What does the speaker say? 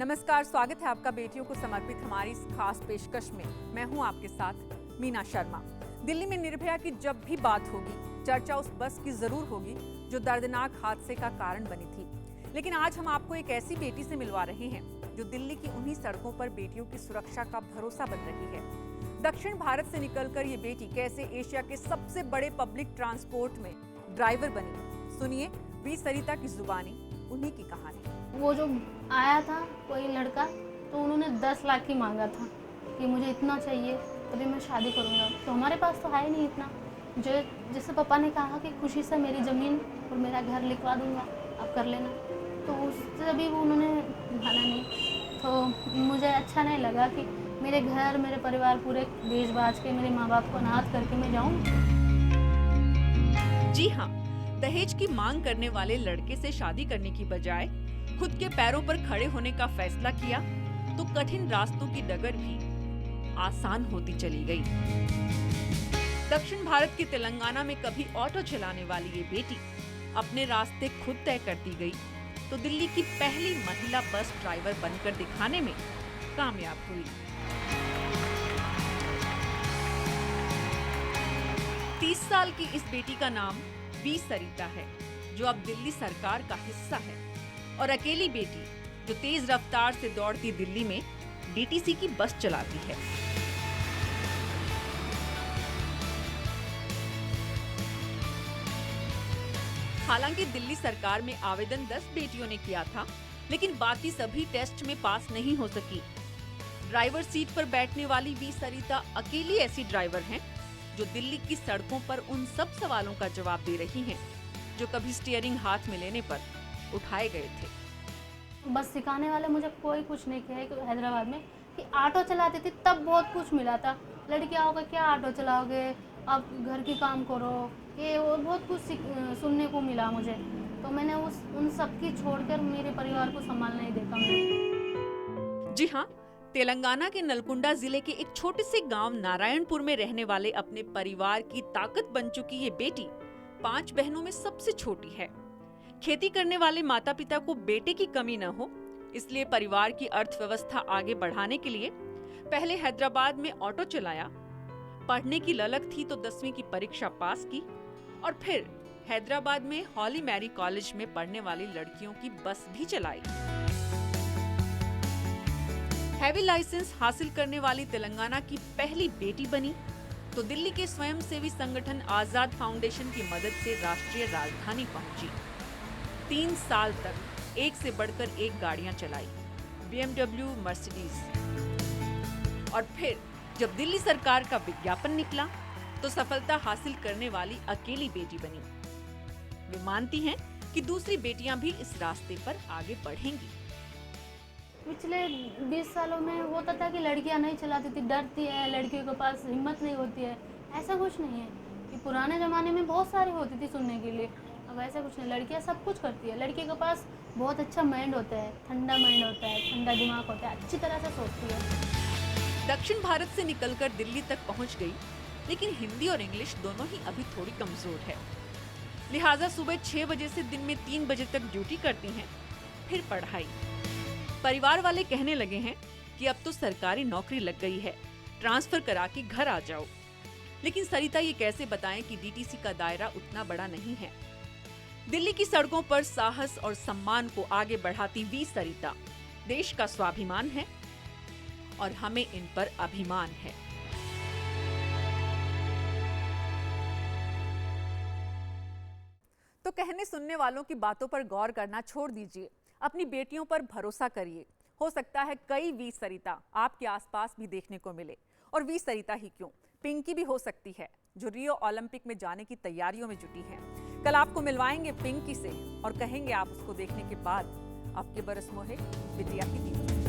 नमस्कार, स्वागत है आपका बेटियों को समर्पित हमारी इस खास पेशकश में। मैं हूं आपके साथ मीना शर्मा। दिल्ली में निर्भया की जब भी बात होगी, चर्चा उस बस की जरूर होगी जो दर्दनाक हादसे का कारण बनी थी। लेकिन आज हम आपको एक ऐसी बेटी से मिलवा रहे हैं जो दिल्ली की उन्हीं सड़कों पर बेटियों की सुरक्षा का भरोसा बन रही है। दक्षिण भारत से निकलकर ये बेटी कैसे एशिया के सबसे बड़े पब्लिक ट्रांसपोर्ट में ड्राइवर बनी, सुनिए वी सरिता की जुबानी, उन्हीं की कहानी। वो जो आया था कोई लड़का, तो उन्होंने 10 लाख ही मांगा था कि मुझे इतना चाहिए तभी मैं शादी करूँगा। तो हमारे पास तो है ही नहीं इतना। जो जैसे पापा ने कहा कि खुशी से मेरी ज़मीन और मेरा घर लिखवा दूँगा, आप कर लेना, तो उससे भी वो उन्होंने माना नहीं। तो मुझे अच्छा नहीं लगा कि मेरे घर, मेरे परिवार पूरे बेच बाच के मेरे माँ बाप को अनाथ करके मैं जाऊँ। जी हाँ, दहेज की मांग करने वाले लड़के से शादी करने की बजाय खुद के पैरों पर खड़े होने का फैसला किया तो कठिन रास्तों की डगर भी आसान होती चली गई। दक्षिण भारत के तेलंगाना में कभी ऑटो चलाने वाली ये बेटी अपने रास्ते खुद तय करती गई तो दिल्ली की पहली महिला बस ड्राइवर बनकर दिखाने में कामयाब हुई। 30 साल की इस बेटी का नाम वी सरिता है, जो अब दिल्ली सरकार का हिस्सा है और अकेली बेटी जो तेज रफ्तार से दौड़ती दिल्ली में डीटीसी की बस चलाती है। हालांकि दिल्ली सरकार में आवेदन 10 बेटियों ने किया था, लेकिन बाकी सभी टेस्ट में पास नहीं हो सकी। ड्राइवर सीट पर बैठने वाली वी सरिता अकेली ऐसी ड्राइवर हैं जो दिल्ली की सड़कों पर उन सब सवालों का जवाब दे रही हैं जो कभी स्टीयरिंग हाथ में लेने पर उठाए गए थे। बस सिखाने वाले मुझे कोई कुछ नहीं किया है हैदराबाद में कि ऑटो चलाती थी तब बहुत कुछ मिला था। लड़कियां होकर क्या ऑटो चलाओगे, आप घर की काम करो, ये वो बहुत कुछ सुनने को मिला मुझे। तो मैंने उन सब की छोड़कर मेरे परिवार को संभालना ही देखा मैंने। जी हाँ, तेलंगाना के नलकुंडा जिले के एक छोटे से गांव नारायणपुर में रहने वाले अपने परिवार की ताकत बन चुकी ये बेटी 5 बहनों में सबसे छोटी है। खेती करने वाले माता पिता को बेटे की कमी न हो, इसलिए परिवार की अर्थव्यवस्था आगे बढ़ाने के लिए पहले हैदराबाद में ऑटो चलाया। पढ़ने की ललक थी तो 10वीं की परीक्षा पास की और फिर हैदराबाद में हॉली मैरी कॉलेज में पढ़ने वाली लड़कियों की बस भी चलाई। हैवी लाइसेंस हासिल करने वाली तेलंगाना की पहली बेटी बनी तो दिल्ली के स्वयंसेवी संगठन आजाद फाउंडेशन की मदद से राष्ट्रीय राजधानी पहुंची। 3 साल तक एक से बढ़कर एक गाड़ियां चलाई, BMW, मर्सिडीज। और फिर जब दिल्ली सरकार का विज्ञापन निकला तो सफलता हासिल करने वाली अकेली बेटी बनी। वे मानती हैं कि दूसरी बेटियां भी इस रास्ते पर आगे बढ़ेंगी। पिछले 20 सालों में होता था कि लड़कियां नहीं चलाती थी, डरती है, लड़कियों के पास हिम्मत नहीं होती है। ऐसा कुछ नहीं है कि पुराने ज़माने में बहुत सारी होती थी सुनने के लिए, अब ऐसा कुछ नहीं। लड़कियां सब कुछ करती है। लड़की के पास बहुत अच्छा माइंड होता है, ठंडा माइंड होता है, ठंडा दिमाग होता है, अच्छी तरह से सोचती है। दक्षिण भारत से निकलकर दिल्ली तक पहुंच गई, लेकिन हिंदी और इंग्लिश दोनों ही अभी थोड़ी कमजोर है। लिहाजा सुबह 6 बजे से दिन में 3 बजे तक ड्यूटी करती हैं, फिर पढ़ाई। परिवार वाले कहने लगे हैं कि अब तो सरकारी नौकरी लग गई है, ट्रांसफर करा के घर आ जाओ। लेकिन सरिता ये कैसे बताएं कि डीटीसी का दायरा उतना बड़ा नहीं है। दिल्ली की सड़कों पर साहस और सम्मान को आगे बढ़ाती वी सरिता देश का स्वाभिमान है और हमें इन पर अभिमान है। तो कहने सुनने वालों की बातों पर गौर करना छोड़ दीजिए, अपनी बेटियों पर भरोसा करिए। हो सकता है कई वी सरिता आपके आसपास भी देखने को मिले। और वी सरिता ही क्यों, पिंकी भी हो सकती है जो रियो ओलंपिक में जाने की तैयारियों में जुटी है। कल आपको मिलवाएंगे पिंकी से और कहेंगे आप उसको देखने के बाद, आपके बरस मोहे बिटिया की दीदी।